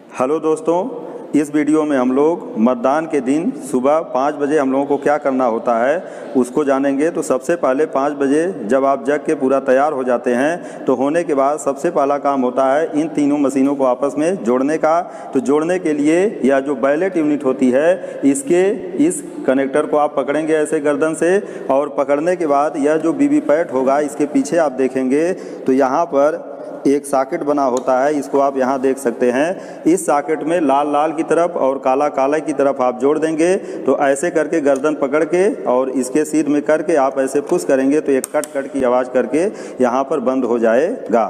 Hello दोस्तों, इस video में हम लोग मतदान के दिन सुबह 5 बजे हम लोगों को क्या करना होता है उसको जानेंगे। तो सबसे पहले 5 बजे जब आप जग के पूरा तैयार हो जाते हैं तो होने के बाद सबसे पहला काम होता है इन तीनों मशीनों को आपस में जोड़ने का। तो जोड़ने के लिए या जो बैलेट यूनिट होती है इसके इस कनेक्टर को आप पकड़ेंगे ऐसे गर्दन से, और पकड़ने के बाद यह जो वीवीपैट होगा इसके पीछे आप देखेंगे तो यहाँ पर एक सॉकेट बना होता है, इसको आप यहाँ देख सकते हैं। इस सॉकेट में लाल लाल की तरफ और काला काला की तरफ आप जोड़ देंगे। तो ऐसे करके गर्दन पकड़ के और इसके सिर में करके आप ऐसे पुश करेंगे तो एक कट कट की आवाज़ करके यहाँ पर बंद हो जाएगा।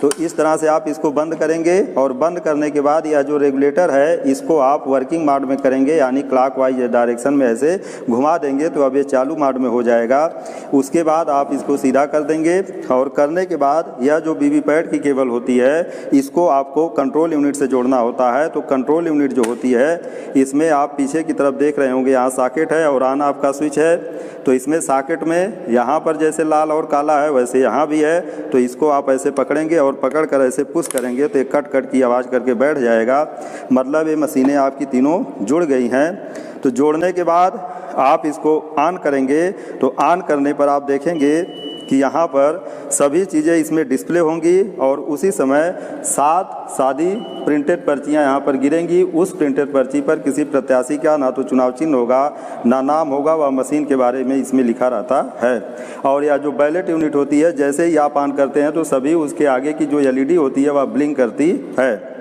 तो इस तरह से आप इसको बंद करेंगे और बंद करने के बाद यह जो रेगुलेटर है इसको आप वर्किंग मोड में करेंगे, यानी क्लॉकवाइज डायरेक्शन में ऐसे घुमा देंगे तो अब ये चालू मोड में हो जाएगा। उसके बाद आप इसको सीधा कर देंगे और करने के बाद यह जो वीवीपैट की केबल होती है इसको आपको कंट्रोल यूनिट से जोड़ना होता है। तो कंट्रोल यूनिट जो होती है इसमें आप पीछे की तरफ देख रहे होंगे, यहाँ सॉकेट है और ऑन ऑफ का स्विच है। तो इसमें सॉकेट में यहाँ पर जैसे लाल और काला है वैसे यहाँ भी है। तो इसको आप ऐसे पकड़ेंगे और पकड़ कर ऐसे पुश करेंगे तो एक कट कट की आवाज़ करके बैठ जाएगा। मतलब ये मशीनें आपकी तीनों जुड़ गई हैं। तो जोड़ने के बाद आप इसको ऑन करेंगे तो ऑन करने पर आप देखेंगे कि यहाँ पर सभी चीज़ें इसमें डिस्प्ले होंगी और उसी समय 7 सादी प्रिंटेड पर्चियाँ यहाँ पर गिरेंगी। उस प्रिंटेड पर्ची पर किसी प्रत्याशी का ना तो चुनाव चिन्ह होगा ना नाम होगा, वह मशीन के बारे में इसमें लिखा रहता है। और यह जो बैलेट यूनिट होती है जैसे ही आप ऑन करते हैं तो सभी उसके आगे की जो LED होती है वह ब्लिंक करती है।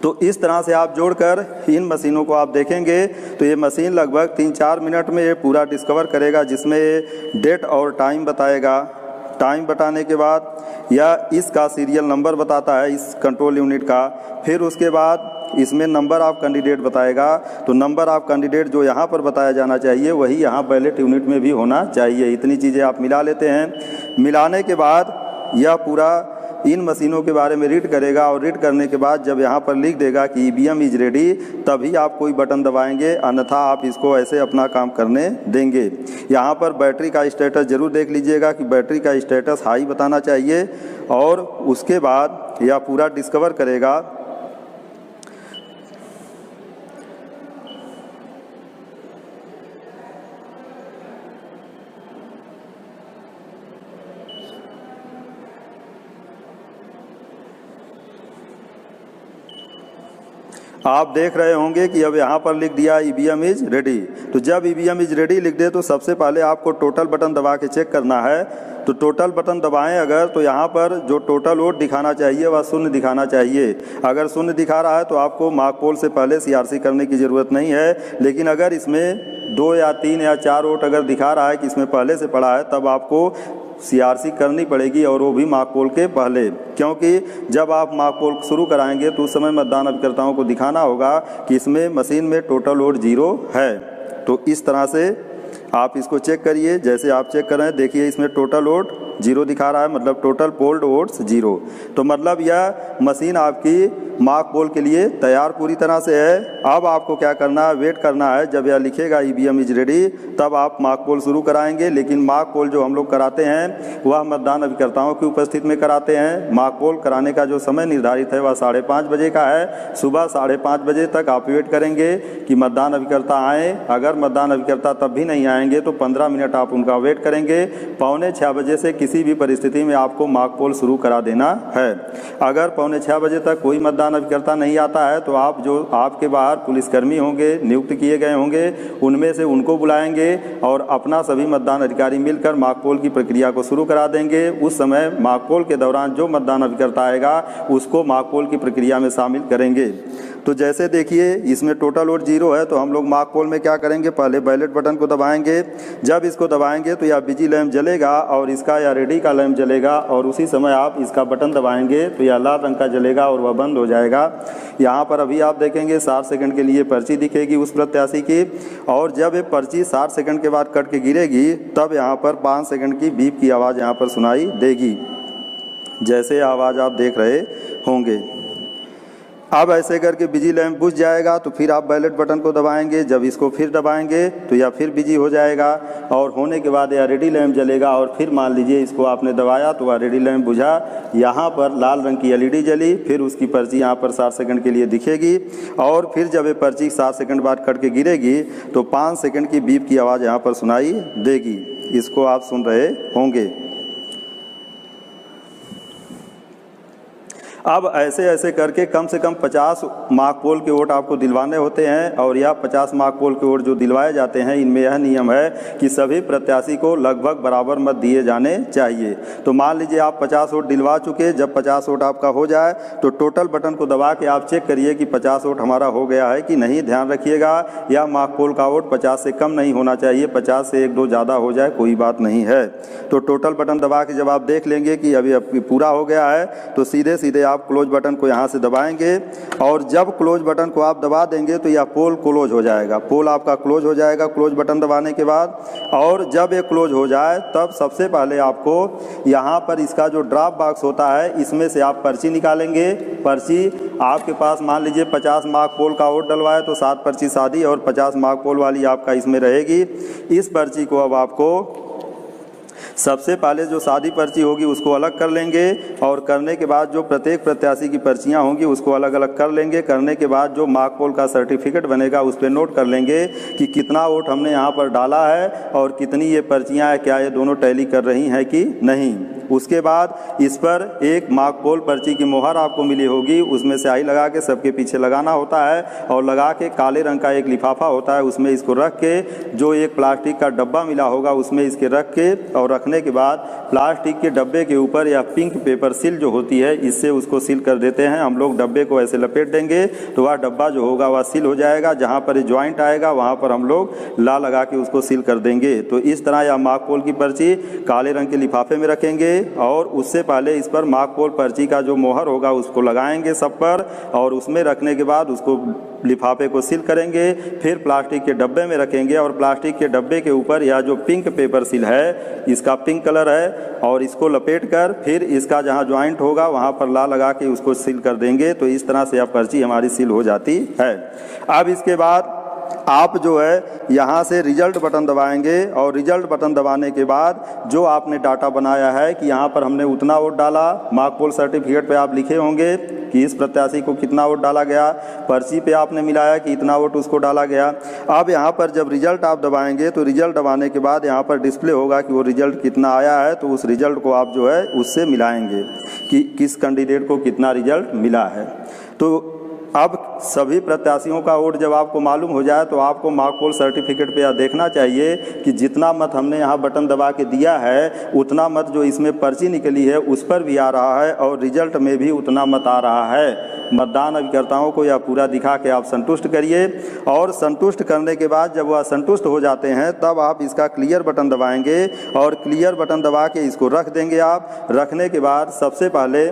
तो इस तरह से आप जोड़कर इन मशीनों को आप देखेंगे तो ये मशीन लगभग 3-4 मिनट में ये पूरा डिस्कवर करेगा, जिसमें डेट और टाइम बताएगा। टाइम बताने के बाद यह इसका सीरियल नंबर बताता है इस कंट्रोल यूनिट का। फिर उसके बाद इसमें नंबर ऑफ कैंडिडेट बताएगा। तो नंबर ऑफ कैंडिडेट जो यहाँ पर बताया जाना चाहिए वही यहाँ बैलेट यूनिट में भी होना चाहिए। इतनी चीज़ें आप मिला लेते हैं। मिलाने के बाद यह पूरा इन मशीनों के बारे में रीड करेगा और रीड करने के बाद जब यहाँ पर लिख देगा कि EVM इज रेडी तभी आप कोई बटन दबाएंगे, अन्यथा आप इसको ऐसे अपना काम करने देंगे। यहाँ पर बैटरी का स्टेटस ज़रूर देख लीजिएगा कि बैटरी का स्टेटस हाई बताना चाहिए। और उसके बाद यह पूरा डिस्कवर करेगा। आप देख रहे होंगे कि अब यहाँ पर लिख दिया EVM इज रेडी। तो जब EVM इज रेडी लिख दे तो सबसे पहले आपको टोटल बटन दबा के चेक करना है। तो टोटल बटन दबाएं अगर तो यहाँ पर जो टोटल वोट दिखाना चाहिए वह 0 दिखाना चाहिए। अगर 0 दिखा रहा है तो आपको मार्क पोल से पहले CRC करने की ज़रूरत नहीं है। लेकिन अगर इसमें 2 या 3 या 4 वोट अगर दिखा रहा है कि इसमें पहले से पड़ा है तब आपको CRC करनी पड़ेगी, और वो भी मार्क पोल के पहले। क्योंकि जब आप मार्क पोल शुरू कराएंगे तो उस समय मतदान अभिकर्ताओं को दिखाना होगा कि इसमें मशीन में टोटल वोट 0 है। तो इस तरह से आप इसको चेक करिए। जैसे आप चेक कर रहे हैं देखिए इसमें टोटल वोट 0 दिखा रहा है, मतलब टोटल पोल्ड वोट्स 0। तो मतलब यह मशीन आपकी मार्क पोल के लिए तैयार पूरी तरह से है। अब आपको क्या करना है, वेट करना है। जब यह लिखेगा EVM इज रेडी तब आप मार्क पोल शुरू कराएंगे। लेकिन मार्क पोल जो हम लोग कराते हैं वह मतदान अभिकर्ताओं की उपस्थिति में कराते हैं। मार्क पोल कराने का जो समय निर्धारित है वह 5:30 बजे का है। सुबह 5:30 बजे तक आप वेट करेंगे कि मतदान अभिकर्ता आएँ। अगर मतदान अभिकर्ता तब भी नहीं आएंगे तो 15 मिनट आप उनका वेट करेंगे। 5:45 बजे से किसी भी परिस्थिति में आपको मार्क पोल शुरू करा देना है। अगर 5:45 बजे तक कोई मतदान अभिकर्ता नहीं आता है तो आप जो आपके बाहर पुलिसकर्मी होंगे नियुक्त किए गए होंगे उनमें से उनको बुलाएंगे और अपना सभी मतदान अधिकारी मिलकर मार्क पोल की प्रक्रिया को शुरू करा देंगे। उस समय मार्क पोल के दौरान जो मतदान अभिकर्ता आएगा उसको मार्क पोल की प्रक्रिया में शामिल करेंगे। तो जैसे देखिए इसमें टोटल वोट 0 है। तो हम लोग मार्क पोल में क्या करेंगे, पहले बैलेट बटन को दबाएंगे। जब इसको दबाएंगे तो यह बिजी लैंप जलेगा और इसका या रेडी का लैंप जलेगा, और उसी समय आप इसका बटन दबाएंगे तो यह लाल रंग का जलेगा और वह बंद हो जाएगा। यहाँ पर अभी आप देखेंगे 60 सेकंड के लिए पर्ची दिखेगी उस प्रत्याशी की, और जब ये पर्ची 60 सेकंड के बाद कट के गिरेगी तब यहाँ पर 5 सेकंड की बीप की आवाज़ यहाँ पर सुनाई देगी, जैसे आवाज़ आप देख रहे होंगे। अब ऐसे करके बिजी लैंप बुझ जाएगा तो फिर आप बैलेट बटन को दबाएंगे, जब इसको फिर दबाएंगे तो या फिर बिजी हो जाएगा और होने के बाद या रेडी लैंप जलेगा और फिर मान लीजिए इसको आपने दबाया तो वह रेडी लैंप बुझा, यहाँ पर लाल रंग की एलईडी जली, फिर उसकी पर्ची यहाँ पर 60 सेकंड के लिए दिखेगी और फिर जब ये पर्ची 60 सेकंड बाद कट के गिरेगी तो 5 सेकंड की बीप की आवाज़ यहाँ पर सुनाई देगी। इसको आप सुन रहे होंगे। अब ऐसे ऐसे करके कम से कम 50 मार्क पोल के वोट आपको दिलवाने होते हैं और यह 50 मार्क पोल के वोट जो दिलवाए जाते हैं इनमें यह नियम है कि सभी प्रत्याशी को लगभग बराबर मत दिए जाने चाहिए। तो मान लीजिए आप 50 वोट दिलवा चुके, जब 50 वोट आपका हो जाए तो टोटल बटन को दबा के आप चेक करिए कि 50 वोट हमारा हो गया है कि नहीं। ध्यान रखिएगा यह मार्क पोल का वोट 50 से कम नहीं होना चाहिए, 50 से 1-2 ज़्यादा हो जाए कोई बात नहीं है। तो टोटल बटन दबा के जब आप देख लेंगे कि अभी पूरा हो गया है तो सीधे सीधे आप क्लोज बटन को यहाँ से दबाएंगे और जब क्लोज बटन को आप दबा देंगे तो यह पोल क्लोज हो जाएगा। पोल आपका क्लोज हो जाएगा क्लोज बटन दबाने के बाद। और जब ये क्लोज हो जाए तब सबसे पहले आपको यहाँ पर इसका जो ड्रॉप बॉक्स होता है इसमें से आप पर्ची निकालेंगे। पर्ची आपके पास मान लीजिए 50 मार्क पोल का वोट डलवाए तो 7 पर्ची सादी और 50 मार्क पोल वाली आपका इसमें रहेगी। इस पर्ची को अब आपको सबसे पहले जो सादी पर्ची होगी उसको अलग कर लेंगे और करने के बाद जो प्रत्येक प्रत्याशी की पर्चियां होंगी उसको अलग अलग कर लेंगे। करने के बाद जो मार्क पोल का सर्टिफिकेट बनेगा उस पर नोट कर लेंगे कि कितना वोट हमने यहाँ पर डाला है और कितनी ये पर्चियां हैं, क्या ये दोनों टैली कर रही हैं कि नहीं। उसके बाद इस पर एक मार्क पोल पर्ची की मोहर आपको मिली होगी, उसमें स्याही लगा के सबके पीछे लगाना होता है और लगा के काले रंग का एक लिफाफा होता है उसमें इसको रख के जो एक प्लास्टिक का डब्बा मिला होगा उसमें इसके रख के और रखने के बाद प्लास्टिक के डब्बे के ऊपर या पिंक पेपर सील जो होती है इससे उसको सील कर देते हैं हम लोग। डब्बे को ऐसे लपेट देंगे तो वह डब्बा जो होगा वह सील हो जाएगा। जहाँ पर ज्वाइंट आएगा वहाँ पर हम लोग ला लगा के उसको सील कर देंगे। तो इस तरह यह मार्क पोल की पर्ची काले रंग के लिफाफे में रखेंगे और उससे पहले इस पर मार्क पोल पर्ची का जो मोहर होगा उसको लगाएंगे सब पर और उसमें रखने के बाद उसको लिफाफे को सील करेंगे। फिर प्लास्टिक के डब्बे में रखेंगे और प्लास्टिक के डब्बे के ऊपर यह जो पिंक पेपर सील है इसका पिंक कलर है और इसको लपेट कर फिर इसका जहां ज्वाइंट होगा वहां पर ला लगा के उसको सील कर देंगे। तो इस तरह से यह पर्ची हमारी सील हो जाती है। अब इसके बाद आप जो है यहाँ से रिजल्ट बटन दबाएंगे और रिजल्ट बटन दबाने के बाद जो आपने डाटा बनाया है कि यहाँ पर हमने उतना वोट डाला, मार्क पोल सर्टिफिकेट पे आप लिखे होंगे कि इस प्रत्याशी को कितना वोट डाला गया, पर्ची पे आपने मिलाया कि इतना वोट उसको डाला गया। अब यहाँ पर जब रिजल्ट आप दबाएंगे तो रिजल्ट दबाने के बाद यहाँ पर डिस्प्ले होगा कि वो रिजल्ट कितना आया है, तो उस रिजल्ट को आप जो है उससे मिलाएंगे कि किस कैंडिडेट को कितना रिजल्ट मिला है। तो अब सभी प्रत्याशियों का वोट जब आपको मालूम हो जाए तो आपको मार्क पोल सर्टिफिकेट पे यह देखना चाहिए कि जितना मत हमने यहाँ बटन दबा के दिया है उतना मत जो इसमें पर्ची निकली है उस पर भी आ रहा है और रिजल्ट में भी उतना मत आ रहा है। मतदान अभिकर्ताओं को यह पूरा दिखा के आप संतुष्ट करिए और संतुष्ट करने के बाद जब वह संतुष्ट हो जाते हैं तब आप इसका क्लियर बटन दबाएंगे और क्लियर बटन दबा के इसको रख देंगे। आप रखने के बाद सबसे पहले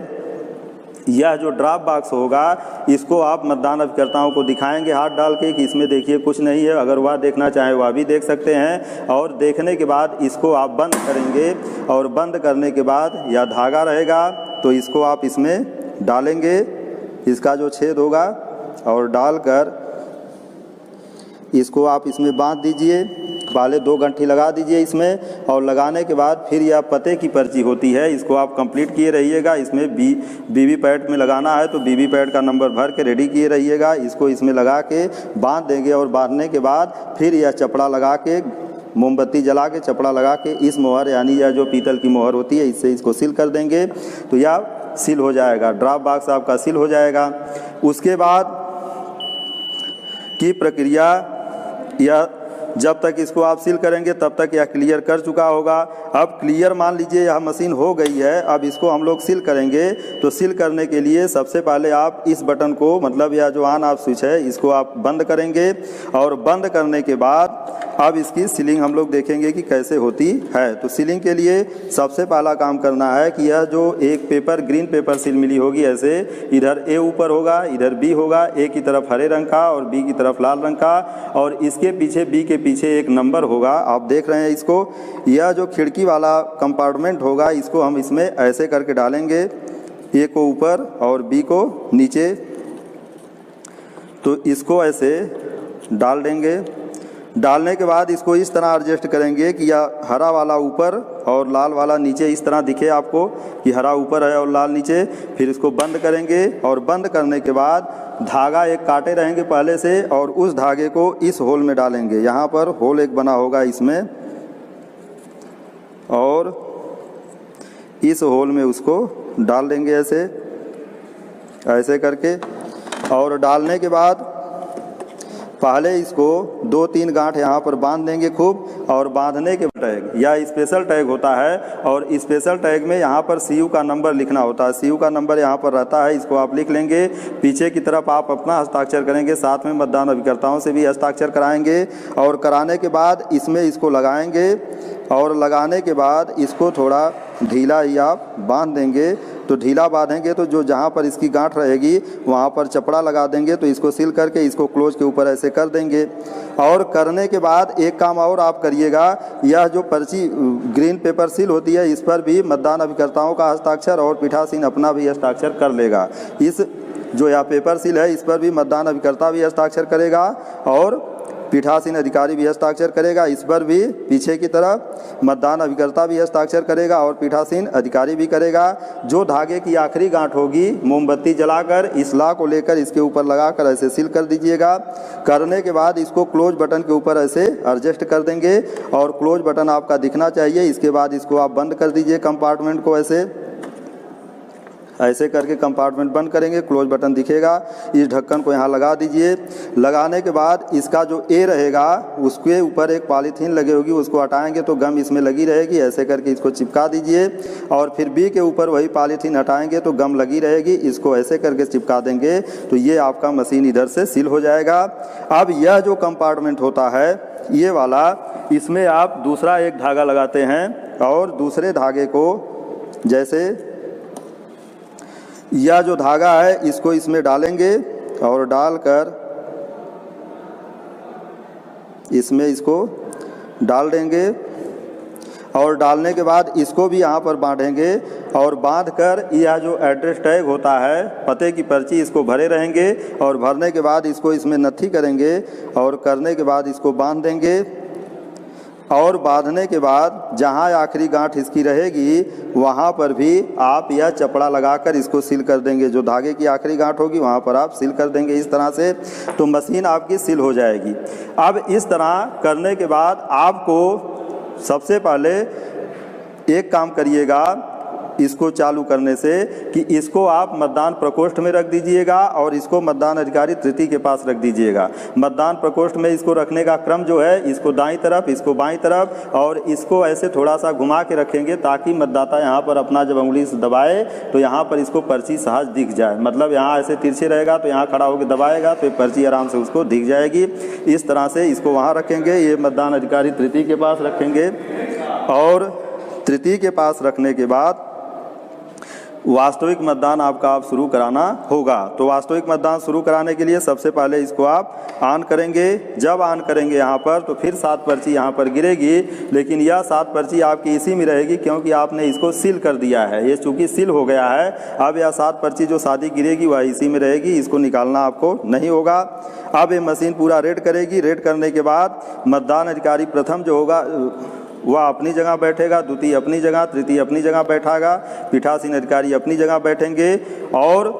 यह जो ड्रॉप बॉक्स होगा इसको आप मतदान अभिकर्ताओं को दिखाएंगे हाथ डाल के कि इसमें देखिए कुछ नहीं है। अगर वह देखना चाहें वह भी देख सकते हैं और देखने के बाद इसको आप बंद करेंगे और बंद करने के बाद यह धागा रहेगा तो इसको आप इसमें डालेंगे, इसका जो छेद होगा और डालकर इसको आप इसमें बांध दीजिए। पहले 2 गंठी लगा दीजिए इसमें और लगाने के बाद फिर यह पते की पर्ची होती है, इसको आप कंप्लीट किए रहिएगा। इसमें बीवी पैड में लगाना है तो बीवी पैड का नंबर भर के रेडी किए रहिएगा। इसको इसमें लगा के बांध देंगे और बांधने के बाद फिर यह चपड़ा लगा के मोमबत्ती जला के चपड़ा लगा के इस मोहर यानी यह जो पीतल की मोहर होती है इससे इसको सील कर देंगे तो यह सील हो जाएगा। ड्रॉप बॉक्स आपका सील हो जाएगा। उसके बाद की प्रक्रिया यह जब तक इसको आप सील करेंगे तब तक यह क्लियर कर चुका होगा। अब क्लियर मान लीजिए यह मशीन हो गई है, अब इसको हम लोग सील करेंगे। तो सील करने के लिए सबसे पहले आप इस बटन को मतलब यह जो ऑन ऑफ स्विच है इसको आप बंद करेंगे और बंद करने के बाद अब इसकी सीलिंग हम लोग देखेंगे कि कैसे होती है। तो सीलिंग के लिए सबसे पहला काम करना है कि यह जो एक पेपर ग्रीन पेपर सील मिली होगी ऐसे इधर ए ऊपर होगा, इधर बी होगा, ए की तरफ हरे रंग का और बी की तरफ लाल रंग का और इसके पीछे बी के पीछे एक नंबर होगा। आप देख रहे हैं इसको, यह जो खिड़की वाला कंपार्टमेंट होगा इसको हम इसमें ऐसे करके डालेंगे, ए को ऊपर और बी को नीचे तो इसको ऐसे डाल देंगे। डालने के बाद इसको इस तरह एडजस्ट करेंगे कि यह हरा वाला ऊपर और लाल वाला नीचे इस तरह दिखे आपको कि हरा ऊपर है और लाल नीचे। फिर इसको बंद करेंगे और बंद करने के बाद धागा एक काटे रहेंगे पहले से और उस धागे को इस होल में डालेंगे। यहाँ पर होल एक बना होगा इसमें, और इस होल में उसको डाल देंगे ऐसे ऐसे करके। और डालने के बाद पहले इसको 2-3 गांठ यहाँ पर बांध देंगे खूब। और बांधने के टैग या स्पेशल टैग होता है, और स्पेशल टैग में यहाँ पर सीयू का नंबर लिखना होता है। सीयू का नंबर यहाँ पर रहता है, इसको आप लिख लेंगे। पीछे की तरफ आप अपना हस्ताक्षर करेंगे, साथ में मतदान अभिकर्ताओं से भी हस्ताक्षर कराएंगे। और कराने के बाद इसमें इसको लगाएंगे, और लगाने के बाद इसको थोड़ा ढीला ही आप बांध देंगे। तो ढीला बांधेंगे तो जो जहाँ पर इसकी गांठ रहेगी वहाँ पर चपड़ा लगा देंगे। तो इसको सील करके इसको क्लोज के ऊपर ऐसे कर देंगे। और करने के बाद एक काम और आप करिएगा, यह जो पर्ची ग्रीन पेपर सील होती है इस पर भी मतदान अभिकर्ताओं का हस्ताक्षर और पीठासीन अपना भी हस्ताक्षर कर लेगा। इस जो यह पेपर सील है इस पर भी मतदान अभिकर्ता भी हस्ताक्षर करेगा और पीठासीन अधिकारी भी हस्ताक्षर करेगा। इस पर भी पीछे की तरफ मतदान अभिकर्ता भी हस्ताक्षर करेगा और पीठासीन अधिकारी भी करेगा। जो धागे की आखिरी गांठ होगी मोमबत्ती जलाकर इस ला को लेकर इसके ऊपर लगाकर ऐसे सील कर दीजिएगा। करने के बाद इसको क्लोज बटन के ऊपर ऐसे एडजस्ट कर देंगे और क्लोज बटन आपका दिखना चाहिए। इसके बाद इसको आप बंद कर दीजिए कंपार्टमेंट को ऐसे करके कंपार्टमेंट बंद करेंगे, क्लोज बटन दिखेगा। इस ढक्कन को यहाँ लगा दीजिए। लगाने के बाद इसका जो ए रहेगा उसके ऊपर एक पॉलीथीन लगी होगी, उसको हटाएंगे तो गम इसमें लगी रहेगी। ऐसे करके इसको चिपका दीजिए। और फिर बी के ऊपर वही पॉलीथीन हटाएंगे तो गम लगी रहेगी। इसको ऐसे करके चिपका देंगे तो ये आपका मशीन इधर से सील हो जाएगा। अब यह जो कंपार्टमेंट होता है ये वाला, इसमें आप दूसरा एक धागा लगाते हैं और दूसरे धागे को जैसे यह जो धागा है इसको इसमें डालेंगे और डालकर इसमें इसको डाल देंगे। और डालने के बाद इसको भी यहाँ पर बांधेंगे और बांधकर यह जो एड्रेस टैग होता है पते की पर्ची इसको भरे रहेंगे। और भरने के बाद इसको इसमें नत्थी करेंगे और करने के बाद इसको बांध देंगे। और बांधने के बाद जहाँ आखिरी गांठ इसकी रहेगी वहाँ पर भी आप यह चपड़ा लगाकर इसको सील कर देंगे। जो धागे की आखिरी गांठ होगी वहाँ पर आप सील कर देंगे इस तरह से, तो मशीन आपकी सील हो जाएगी। अब इस तरह करने के बाद आपको सबसे पहले एक काम करिएगा इसको चालू करने से कि इसको आप मतदान प्रकोष्ठ में रख दीजिएगा और इसको मतदान अधिकारी तृतीय के पास रख दीजिएगा। मतदान प्रकोष्ठ में इसको रखने का क्रम जो है, इसको दाईं तरफ, इसको बाईं तरफ, और इसको ऐसे थोड़ा सा घुमा के रखेंगे ताकि मतदाता यहाँ पर अपना जब उंगली से दबाए तो यहाँ पर इसको पर्ची सहज दिख जाए। मतलब यहाँ ऐसे तिरछे रहेगा तो यहाँ खड़ा होकर दबाएगा तो पर्ची आराम से उसको दिख जाएगी। इस तरह से इसको वहाँ रखेंगे। ये मतदान अधिकारी तृतीय के पास रखेंगे और तृतीय के पास रखने के बाद वास्तविक मतदान आपका आप शुरू कराना होगा। तो वास्तविक मतदान शुरू कराने के लिए सबसे पहले इसको आप ऑन करेंगे। जब ऑन करेंगे यहाँ पर तो फिर 7 पर्ची यहाँ पर गिरेगी, लेकिन यह 7 पर्ची आपकी इसी में रहेगी क्योंकि आपने इसको सील कर दिया है। ये चूँकि सील हो गया है, अब यह 7 पर्ची जो शादी गिरेगी वह इसी में रहेगी, इसको निकालना आपको नहीं होगा। अब ये मशीन पूरा रेड करेगी। रेड करने के बाद मतदान अधिकारी प्रथम जो होगा वह अपनी जगह बैठेगा, द्वितीय अपनी जगह, तृतीय अपनी जगह बैठागा, पीठासीन अधिकारी अपनी जगह बैठेंगे। और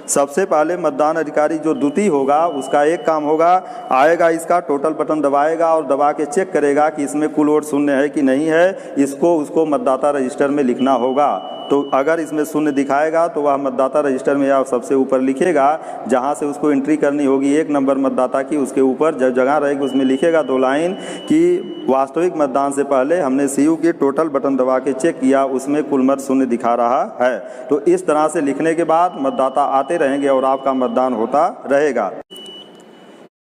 सबसे पहले मतदान अधिकारी जो द्वितीय होगा उसका एक काम होगा, आएगा इसका टोटल बटन दबाएगा और दबा के चेक करेगा कि इसमें कुल वोट शून्य है कि नहीं है। इसको उसको मतदाता रजिस्टर में लिखना होगा। तो अगर इसमें शून्य दिखाएगा तो वह मतदाता रजिस्टर में या सबसे ऊपर लिखेगा, जहां से उसको एंट्री करनी होगी 1 नंबर मतदाता की, उसके ऊपर जब जगह रहेगी उसमें लिखेगा 2 लाइन कि वास्तविक मतदान से पहले हमने सीयू की टोटल बटन दबा के चेक किया, उसमें कुल मत शून्य दिखा रहा है। तो इस तरह से लिखने के बाद मतदाता आते रहेंगे और आपका मतदान होता रहेगा।